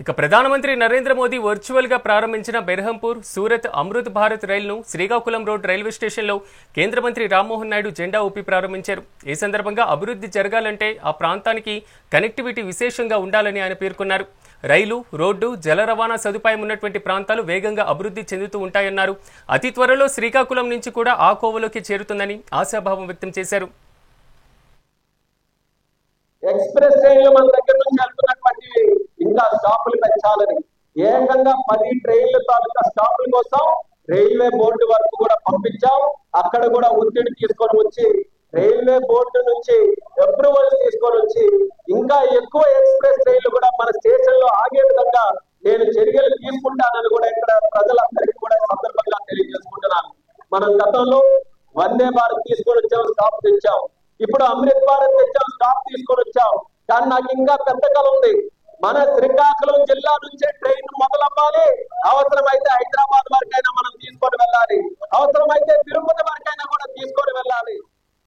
ఇక ప్రధానమంత్రి నరేంద్ర మోదీ వర్చువల్ గా ప్రారంభించిన బెర్హంపూర్ సూరత్ అమృత్ భారత్ రైలును శ్రీకాకుళం రోడ్ రైల్వే స్టేషన్లో కేంద్ర మంత్రి రామ్మోహన్ నాయుడు జెండా ఊపి ప్రారంభించారు. ఈ సందర్భంగా అభివృద్ధి జరగాలంటే ఆ ప్రాంతానికి కనెక్టివిటీ విశేషంగా ఉండాలని ఆయన పేర్కొన్నారు. రైలు, రోడ్డు, జల రవాణా సదుపాయం ఉన్నటువంటి ప్రాంతాలు వేగంగా అభివృద్ధి చెందుతూ ఉంటాయన్నారు. అతి త్వరలో శ్రీకాకుళం నుంచి కూడా ఆ కోవలోకి చేరుతుందని ఆశాభావం వ్యక్తం చేశారు. ఎక్స్ప్రెస్ ట్రైన్లు మన దగ్గర నుంచి వెళ్తున్నటువంటి ఇంకా స్టాపులు పెంచాలని ఏకంగా 10 ట్రైన్ల తాలూకా స్టాపుల కోసం రైల్వే బోర్డు వరకు కూడా పంపించాం. అక్కడ కూడా ఒత్తిడి తీసుకొని వచ్చి రైల్వే బోర్డు నుంచి అప్రూవల్స్ తీసుకొని వచ్చి ఇంకా ఎక్కువ ఎక్స్ప్రెస్ ట్రైన్లు కూడా మన స్టేషన్ లో ఆగే విధంగా నేను చర్యలు తీసుకుంటానని కూడా ఇక్కడ ప్రజలందరికీ కూడా సందర్భంగా తెలియజేసుకుంటున్నాను. మనం గతంలో వందే భారత్ తీసుకొని వచ్చాం, స్టాప్ తెచ్చాం. ఇప్పుడు అమృత్ భారత్ తెచ్చాం, స్టాప్ తీసుకొని వచ్చాం. కానీ నాకు ఇంకా పెద్ద కళ ఉంది. మన శ్రీకాకుళం జిల్లా నుంచే ట్రైన్ మొదలు